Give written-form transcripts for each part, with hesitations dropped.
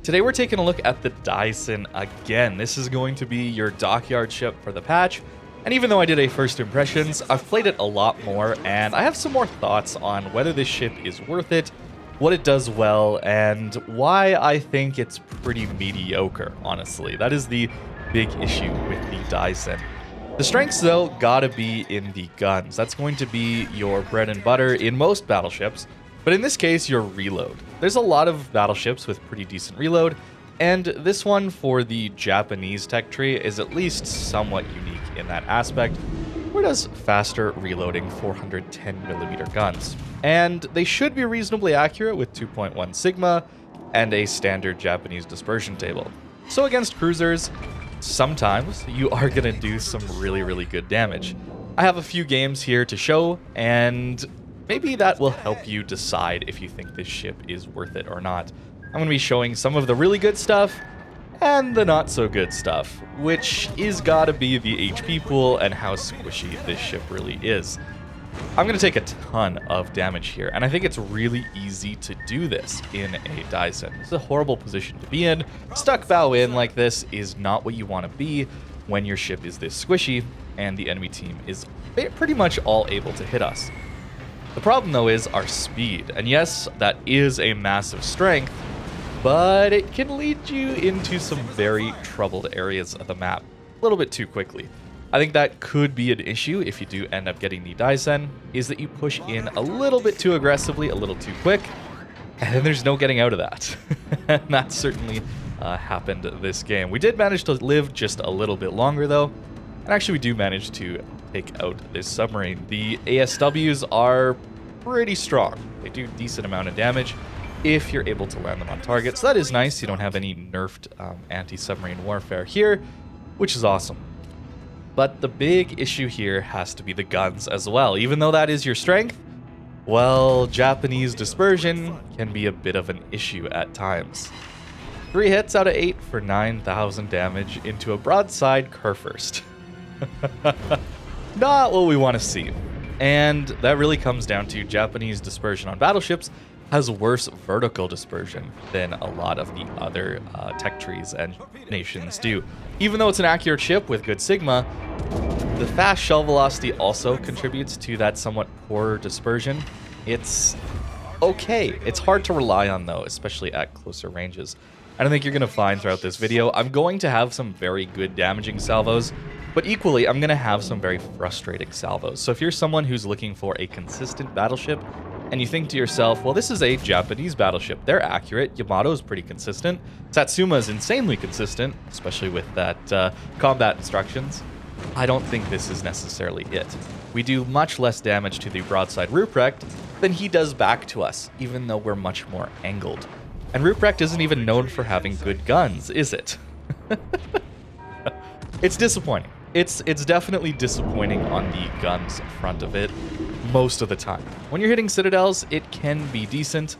Today we're taking a look at the Daisen again. This is going to be your Dockyard ship for the patch, and even though I did a first impressions, I've played it a lot more, and I have some more thoughts on whether this ship is worth it, what it does well, and why I think it's pretty mediocre, honestly. That is the big issue with the Daisen. The strengths, though, gotta be in the guns. That's going to be your bread and butter in most battleships, but in this case, your reload. There's a lot of battleships with pretty decent reload, and this one for the Japanese tech tree is at least somewhat unique in that aspect, where it has faster reloading 410mm guns. And they should be reasonably accurate with 2.1 Sigma and a standard Japanese dispersion table. So against cruisers, sometimes you are going to do some really good damage. I have a few games here to show, and maybe that will help you decide if you think this ship is worth it or not. I'm going to be showing some of the really good stuff and the not so good stuff, which is gotta be the HP pool and how squishy this ship really is. I'm going to take a ton of damage here, and I think it's really easy to do this in a Daisen. It's a horrible position to be in. Stuck bow in like this is not what you want to be when your ship is this squishy and the enemy team is pretty much all able to hit us. The problem, though, is our speed, and yes, that is a massive strength, but it can lead you into some very troubled areas of the map a little bit too quickly. I think that could be an issue if you do end up getting the Daisen, is that you push in a little bit too aggressively, a little too quick, and then there's no getting out of that. And that certainly happened this game. We did manage to live just a little bit longer, though, and actually we do manage to take out this submarine. The ASWs are pretty strong. They do a decent amount of damage if you're able to land them on target. So that is nice. You don't have any nerfed anti-submarine warfare here, which is awesome. But the big issue here has to be the guns as well. Even though that is your strength, well, Japanese dispersion can be a bit of an issue at times. 3 hits out of 8 for 9,000 damage into a broadside Kurfürst. Not what we want to see. And that really comes down to Japanese dispersion on battleships has worse vertical dispersion than a lot of the other tech trees and nations do. Even though it's an accurate ship with good Sigma, the fast shell velocity also contributes to that somewhat poorer dispersion. It's okay. It's hard to rely on, though, especially at closer ranges. I don't think you're going to find throughout this video. I'm going to have some very good damaging salvos, but equally, I'm going to have some very frustrating salvos. So if you're someone who's looking for a consistent battleship, and you think to yourself, well, this is a Japanese battleship. They're accurate. Yamato is pretty consistent. Satsuma is insanely consistent, especially with that combat instructions. I don't think this is necessarily it. We do much less damage to the broadside Ruprecht than he does back to us, even though we're much more angled. And Ruprecht isn't even known for having good guns, is it? It's disappointing. It's definitely disappointing on the guns front of it most of the time. When you're hitting citadels, it can be decent.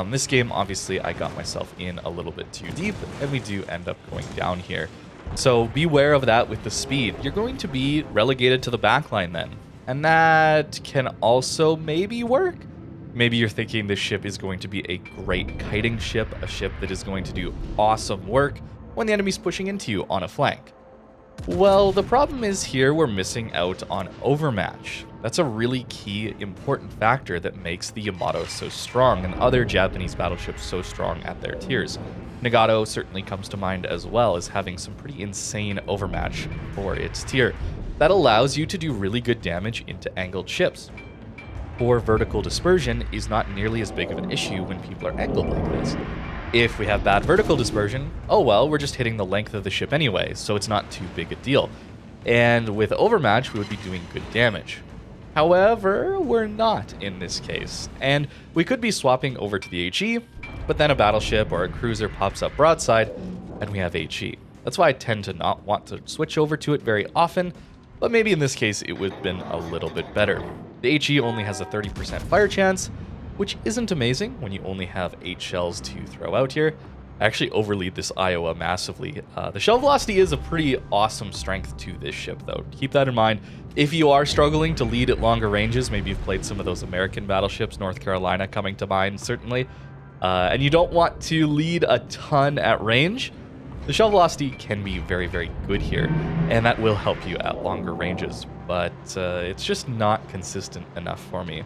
This game, obviously, I got myself in a little bit too deep, and we do end up going down here. So beware of that with the speed. You're going to be relegated to the backline then, and that can also maybe work. Maybe you're thinking this ship is going to be a great kiting ship, a ship that is going to do awesome work when the enemy's pushing into you on a flank. Well, the problem is here we're missing out on overmatch. That's a really key, important factor that makes the Yamato so strong and other Japanese battleships so strong at their tiers. Nagato certainly comes to mind as well as having some pretty insane overmatch for its tier. That allows you to do really good damage into angled ships. Poor vertical dispersion is not nearly as big of an issue when people are angled like this. If we have bad vertical dispersion, oh well, we're just hitting the length of the ship anyway, so it's not too big a deal. And with overmatch, we would be doing good damage. However, we're not in this case, and we could be swapping over to the HE, but then a battleship or a cruiser pops up broadside, and we have HE. That's why I tend to not want to switch over to it very often, but maybe in this case it would have been a little bit better. The HE only has a 30% fire chance, which isn't amazing when you only have 8 shells to throw out here. I actually overlead this Iowa massively. The shell velocity is a pretty awesome strength to this ship, though. Keep that in mind. If you are struggling to lead at longer ranges, maybe you've played some of those American battleships, North Carolina coming to mind, certainly, and you don't want to lead a ton at range, the shell velocity can be very, very good here, and that will help you at longer ranges, but it's just not consistent enough for me.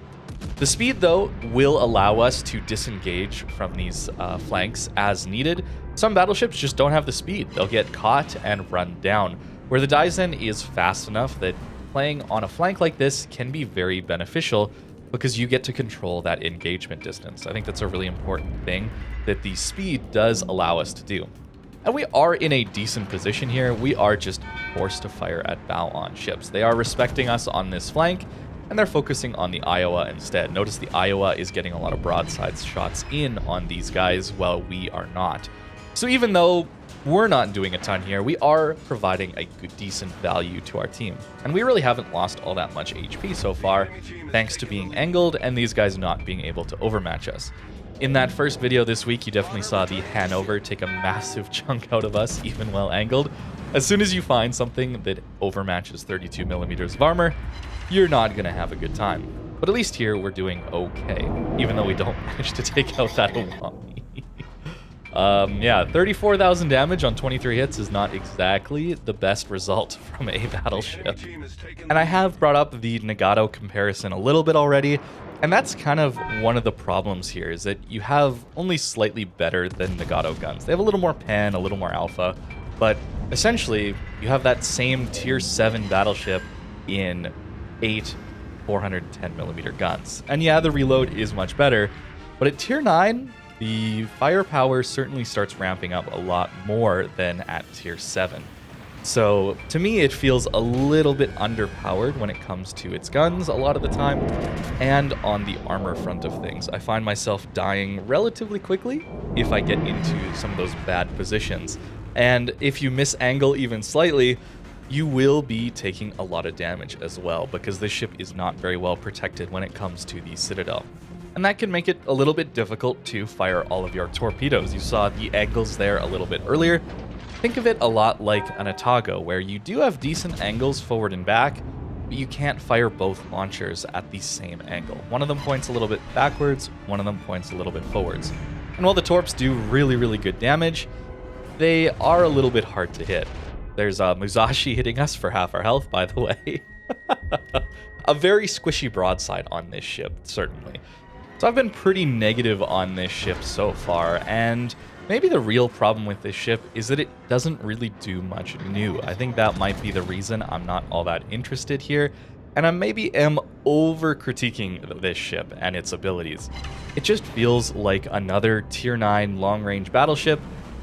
The speed, though, will allow us to disengage from these flanks as needed. Some battleships just don't have the speed. They'll get caught and run down, where the Daisen is fast enough that playing on a flank like this can be very beneficial because you get to control that engagement distance. I think that's a really important thing that the speed does allow us to do. And we are in a decent position here. We are just forced to fire at bow-on ships. They are respecting us on this flank, and they're focusing on the Iowa instead. Notice the Iowa is getting a lot of broadside shots in on these guys while we are not. So even though we're not doing a ton here, we are providing a good, decent value to our team. And we really haven't lost all that much HP so far, thanks to being angled and these guys not being able to overmatch us. In that first video this week, you definitely saw the Hanover take a massive chunk out of us, even well angled. As soon as you find something that overmatches 32 millimeters of armor, you're not going to have a good time. But at least here, we're doing okay, even though we don't manage to take out that Iwami. Yeah, 34,000 damage on 23 hits is not exactly the best result from a battleship. And I have brought up the Nagato comparison a little bit already, and that's kind of one of the problems here, is that you have only slightly better than Nagato guns. They have a little more pen, a little more alpha, but essentially, you have that same tier 7 battleship in 8 410mm guns. And yeah, the reload is much better, but at tier 9, the firepower certainly starts ramping up a lot more than at tier 7. So to me, it feels a little bit underpowered when it comes to its guns a lot of the time, and on the armor front of things. I find myself dying relatively quickly if I get into some of those bad positions. And if you miss angle even slightly, you will be taking a lot of damage as well, because this ship is not very well protected when it comes to the Citadel. And that can make it a little bit difficult to fire all of your torpedoes. You saw the angles there a little bit earlier. Think of it a lot like an Atago, where you do have decent angles forward and back, but you can't fire both launchers at the same angle. One of them points a little bit backwards, one of them points a little bit forwards. And while the torps do really, really good damage, they are a little bit hard to hit. There's Musashi hitting us for half our health, by the way. A very squishy broadside on this ship, certainly. So I've been pretty negative on this ship so far, and maybe the real problem with this ship is that it doesn't really do much new. I think that might be the reason I'm not all that interested here, and I maybe am over-critiquing this ship and its abilities. It just feels like another tier 9 long-range battleship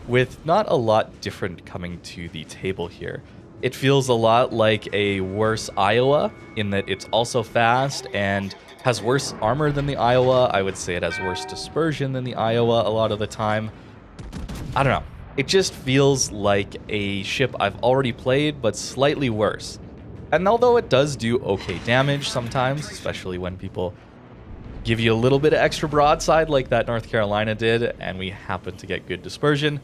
with not a lot different coming to the table here. It feels a lot like a worse Iowa in that it's also fast and has worse armor than the Iowa. I would say it has worse dispersion than the Iowa a lot of the time. I don't know. It just feels like a ship I've already played, but slightly worse. And although it does do okay damage sometimes, especially when people give you a little bit of extra broadside like that North Carolina did, and we happen to get good dispersion,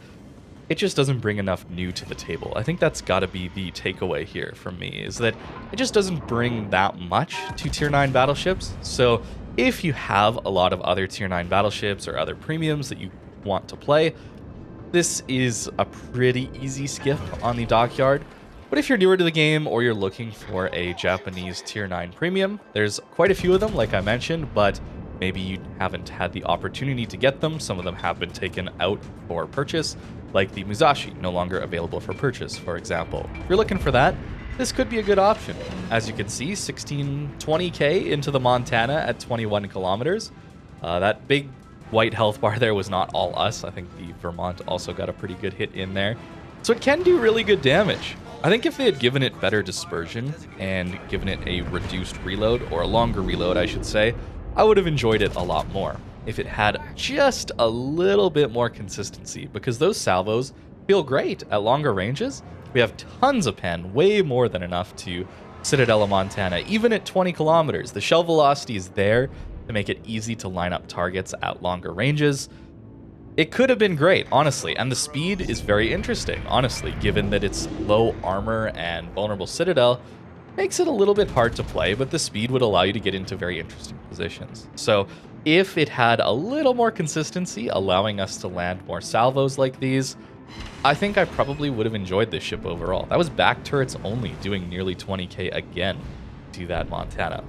it just doesn't bring enough new to the table. I think that's got to be the takeaway here from me, is that it just doesn't bring that much to tier 9 battleships. So if you have a lot of other tier 9 battleships or other premiums that you want to play, this is a pretty easy skip on the Dockyard. But if you're newer to the game or you're looking for a Japanese tier 9 premium, there's quite a few of them, like I mentioned, but maybe you haven't had the opportunity to get them. Some of them have been taken out for purchase, like the Musashi, no longer available for purchase, for example. If you're looking for that, this could be a good option. As you can see, 1620k into the Montana at 21 kilometers. That big white health bar there was not all us. I think the Vermont also got a pretty good hit in there. So it can do really good damage. I think if they had given it better dispersion and given it a reduced reload, or a longer reload, I should say, I would have enjoyed it a lot more if it had just a little bit more consistency, because those salvos feel great at longer ranges. We have tons of pen, way more than enough to Citadel Montana. Even at 20 kilometers, the shell velocity is there to make it easy to line up targets at longer ranges. It could have been great, honestly, and the speed is very interesting, honestly, given that it's low armor and vulnerable Citadel. Makes it a little bit hard to play, but the speed would allow you to get into very interesting positions. So If it had a little more consistency, allowing us to land more salvos like these, I think I probably would have enjoyed this ship overall. That was back turrets only, doing nearly 20k again to that Montana.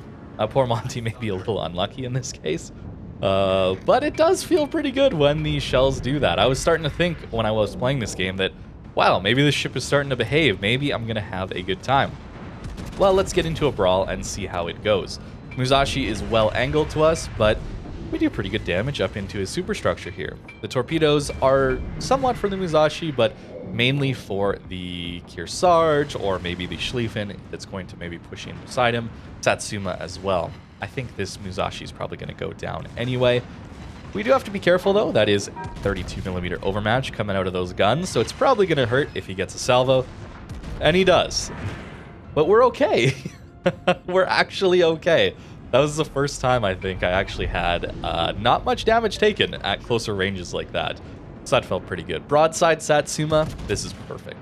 Poor Monty may be a little unlucky in this case, but it does feel pretty good when these shells do that. I was starting to think when I was playing this game that, wow, maybe this ship is starting to behave. Maybe I'm going to have a good time. Well, let's get into a brawl and see how it goes. Musashi is well angled to us, but we do pretty good damage up into his superstructure here. The torpedoes are somewhat for the Musashi, but mainly for the Kearsarge or maybe the Schlieffen that's going to maybe push in beside him. Satsuma as well. I think this Musashi is probably going to go down anyway. We do have to be careful though. That is 32mm overmatch coming out of those guns, so it's probably going to hurt if he gets a salvo. And he does. But we're okay. We're actually okay. That was the first time I think I actually had not much damage taken at closer ranges like that. So that felt pretty good. Broadside Satsuma, this is perfect.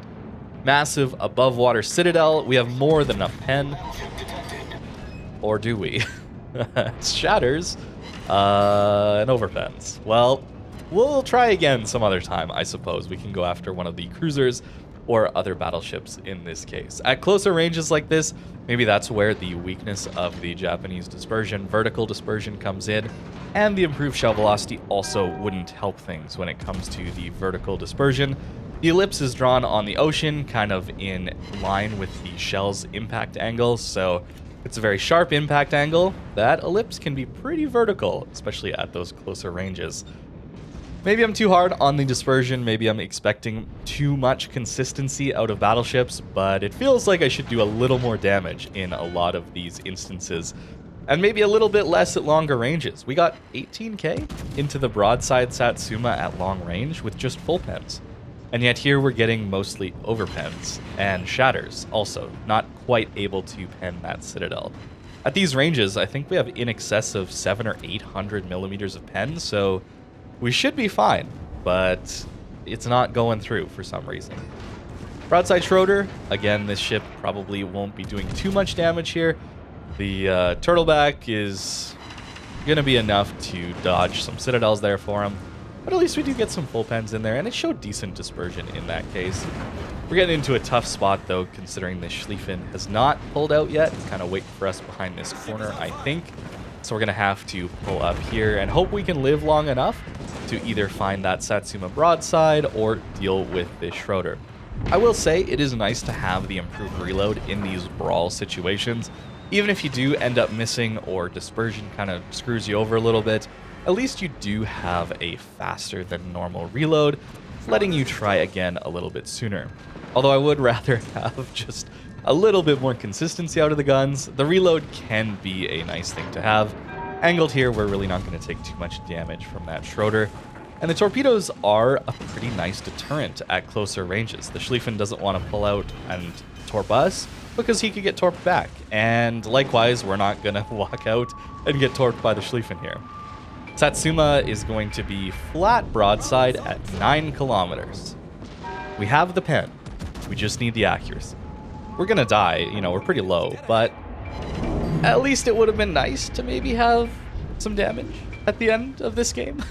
Massive above water citadel. We have more than enough pen. Or do we? Shatters and overpens. Well, we'll try again some other time, I suppose. We can go after one of the cruisers or other battleships in this case. At closer ranges like this, maybe that's where the weakness of the Japanese dispersion, vertical dispersion, comes in, and the improved shell velocity also wouldn't help things when it comes to the vertical dispersion. The ellipse is drawn on the ocean, kind of in line with the shell's impact angle, so it's a very sharp impact angle. That ellipse can be pretty vertical, especially at those closer ranges. Maybe I'm too hard on the dispersion, maybe I'm expecting too much consistency out of battleships, but it feels like I should do a little more damage in a lot of these instances, and maybe a little bit less at longer ranges. We got 18k into the broadside Satsuma at long range with just full pens, and yet here we're getting mostly overpens and shatters also, not quite able to pen that citadel. At these ranges, I think we have in excess of 700 or 800 millimeters of pen, so we should be fine, but it's not going through for some reason. Broadside Schroeder, again, this ship probably won't be doing too much damage here. The turtleback is going to be enough to dodge some citadels there for him, but at least we do get some full pens in there, and it showed decent dispersion in that case. We're getting into a tough spot, though, considering the Schlieffen has not pulled out yet. It's kind of waiting for us behind this corner, I think. So we're going to have to pull up here and hope we can live long enough to either find that Satsuma broadside or deal with this Schroeder. I will say it is nice to have the improved reload in these brawl situations. Even if you do end up missing or dispersion kind of screws you over a little bit, at least you do have a faster than normal reload, letting you try again a little bit sooner. Although I would rather have just a little bit more consistency out of the guns. The reload can be a nice thing to have. Angled here, we're really not going to take too much damage from that Schroeder. And the torpedoes are a pretty nice deterrent at closer ranges. The Schlieffen doesn't want to pull out and torp us because he could get torped back. And likewise, we're not going to walk out and get torped by the Schlieffen here. Satsuma is going to be flat broadside at 9 kilometers. We have the pen. We just need the accuracy. We're gonna die, you know, we're pretty low, but at least it would have been nice to maybe have some damage at the end of this game.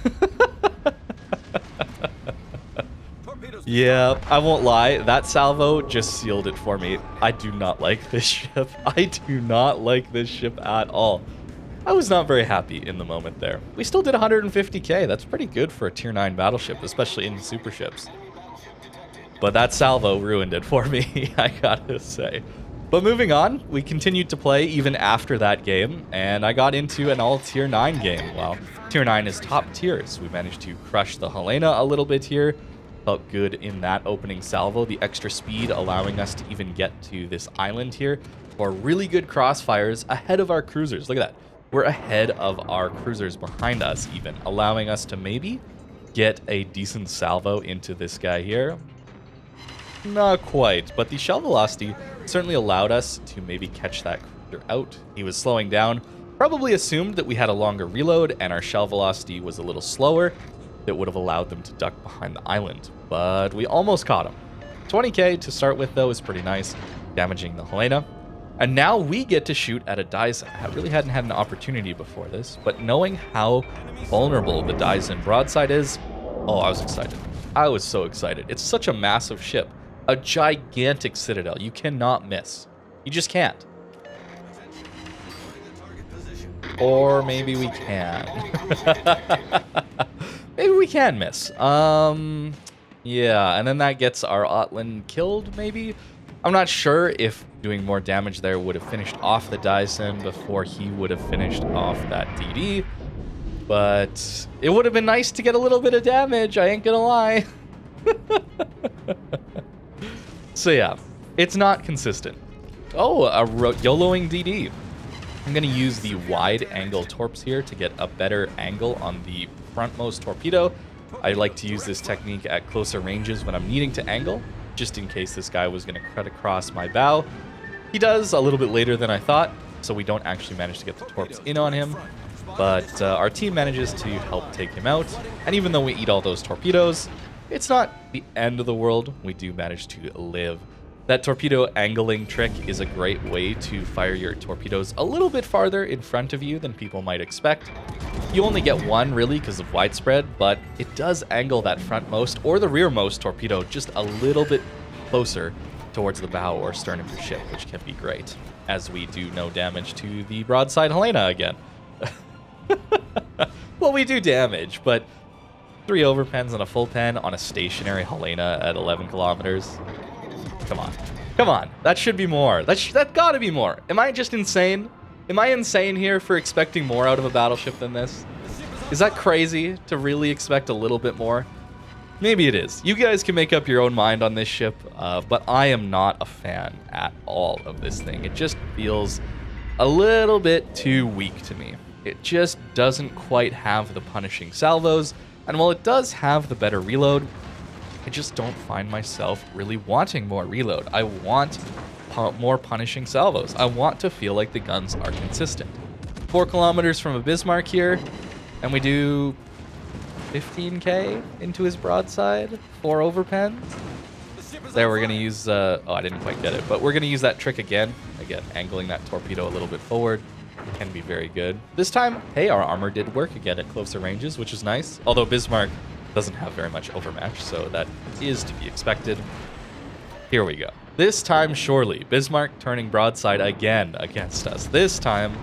Yeah, I won't lie, that salvo just sealed it for me. I do not like this ship. I do not like this ship at all. I was not very happy in the moment there. We still did 150k, that's pretty good for a tier 9 battleship, especially in super ships. But that salvo ruined it for me, I gotta say. But moving on, we continued to play even after that game, and I got into an all tier 9 game. Well, tier 9 is top tiers. We managed to crush the Helena a little bit here. Felt good in that opening salvo, the extra speed allowing us to even get to this island here for really good crossfires ahead of our cruisers. Look at that. We're ahead of our cruisers behind us even, allowing us to maybe get a decent salvo into this guy here. Not quite, but the shell velocity certainly allowed us to maybe catch that cruiser out. He was slowing down, probably assumed that we had a longer reload and our shell velocity was a little slower. That would have allowed them to duck behind the island, but we almost caught him. 20k to start with, though, is pretty nice, damaging the Helena. And now we get to shoot at a Daisen. I really hadn't had an opportunity before this, but knowing how vulnerable the Daisen broadside is, oh, I was excited. I was so excited. It's such a massive ship. A gigantic citadel. You cannot miss. You just can't. Or maybe we can. Maybe we can miss. Yeah, and then that gets our Otland killed, maybe? I'm not sure if doing more damage there would have finished off the Daisen before he would have finished off that DD. But it would have been nice to get a little bit of damage, I ain't gonna lie. So yeah, it's not consistent. Oh, a YOLOing DD. I'm going to use the wide angle torps here to get a better angle on the frontmost torpedo. I like to use this technique at closer ranges when I'm needing to angle, just in case this guy was going to cut across my bow. He does a little bit later than I thought, so we don't actually manage to get the torps in on him. But our team manages to help take him out. And even though we eat all those torpedoes, it's not the end of the world. We do manage to live. That torpedo angling trick is a great way to fire your torpedoes a little bit farther in front of you than people might expect. You only get one, really, because of widespread, but it does angle that frontmost or the rearmost torpedo just a little bit closer towards the bow or stern of your ship, which can be great, as we do no damage to the broadside Helena again. Well, we do damage, but 3 overpens and a full pen on a stationary Helena at 11 kilometers. Come on. Come on. That should be more. That gotta be more. Am I just insane? Am I insane here for expecting more out of a battleship than this? Is that crazy to really expect a little bit more? Maybe it is. You guys can make up your own mind on this ship, but I am not a fan at all of this thing. It just feels a little bit too weak to me. It just doesn't quite have the punishing salvos, and while it does have the better reload, I just don't find myself really wanting more reload. I want more punishing salvos. I want to feel like the guns are consistent. 4 kilometers from a Bismarck here, and we do 15k into his broadside, 4 overpens. There, we're gonna use, oh, I didn't quite get it, but we're gonna use that trick again. Again, angling that torpedo a little bit forward can be very good. This time, hey, our armor did work again at closer ranges, which is nice. Although Bismarck doesn't have very much overmatch, so that is to be expected. Here we go. This time, surely, Bismarck turning broadside again against us. This time,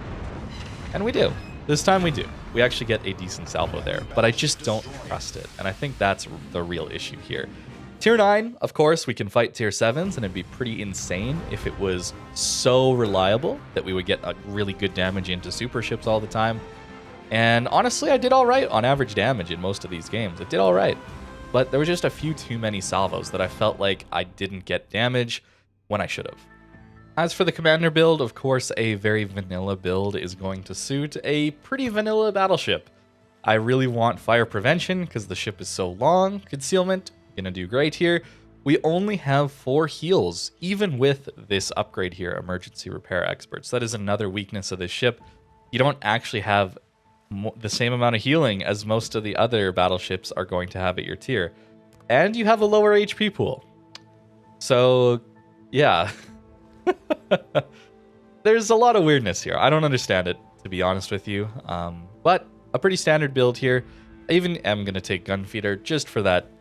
and we do. This time we do. We actually get a decent salvo there, but I just don't trust it, and I think that's the real issue here. Tier 9, of course, we can fight Tier 7s, and it'd be pretty insane if it was so reliable that we would get a really good damage into super ships all the time. And honestly, I did all right on average damage in most of these games. It did all right. But there were just a few too many salvos that I felt like I didn't get damage when I should have. As for the commander build, of course, a very vanilla build is going to suit a pretty vanilla battleship. I really want fire prevention because the ship is so long. Concealment, gonna do great here. We only have 4 heals, even with this upgrade here, emergency repair experts. That is another weakness of this ship. You don't actually have the same amount of healing as most of the other battleships are going to have at your tier. And you have a lower HP pool. So, yeah. There's a lot of weirdness here. I don't understand it, to be honest with you. But a pretty standard build here. I even am going to take Gunfeeder just for that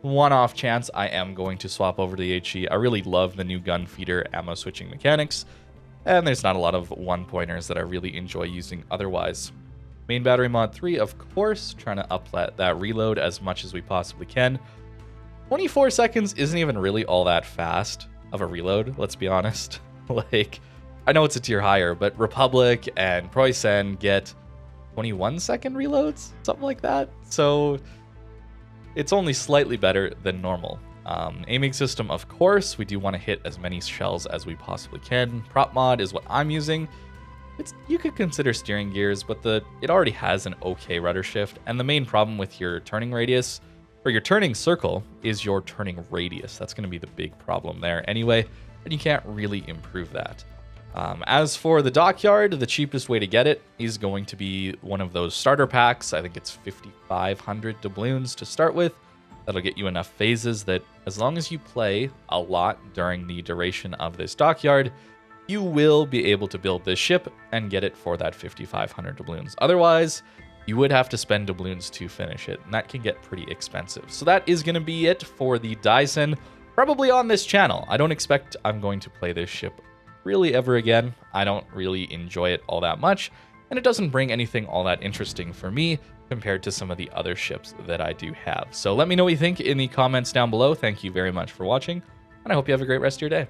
one-off chance. I am going to swap over to the HE. I really love the new Gunfeeder ammo switching mechanics. And there's not a lot of one-pointers that I really enjoy using otherwise. Main battery mod 3, of course, trying to up that reload as much as we possibly can. 24 seconds isn't even really all that fast of a reload, let's be honest. Like, I know it's a tier higher, but Republic and Preußen get 21-second reloads, something like that. So it's only slightly better than normal. Aiming system, of course, we do want to hit as many shells as we possibly can. Prop mod is what I'm using. You could consider steering gears, but it already has an okay rudder shift, and the main problem with your turning radius, or your turning circle, is your turning radius. That's going to be the big problem there anyway, and you can't really improve that. As for the Dockyard, the cheapest way to get it is going to be one of those starter packs. I think it's 5,500 doubloons to start with. That'll get you enough phases that as long as you play a lot during the duration of this Dockyard, you will be able to build this ship and get it for that 5,500 doubloons. Otherwise, you would have to spend doubloons to finish it, and that can get pretty expensive. So that is going to be it for the Daisen, probably on this channel. I don't expect I'm going to play this ship really ever again. I don't really enjoy it all that much, and it doesn't bring anything all that interesting for me compared to some of the other ships that I do have. So let me know what you think in the comments down below. Thank you very much for watching, and I hope you have a great rest of your day.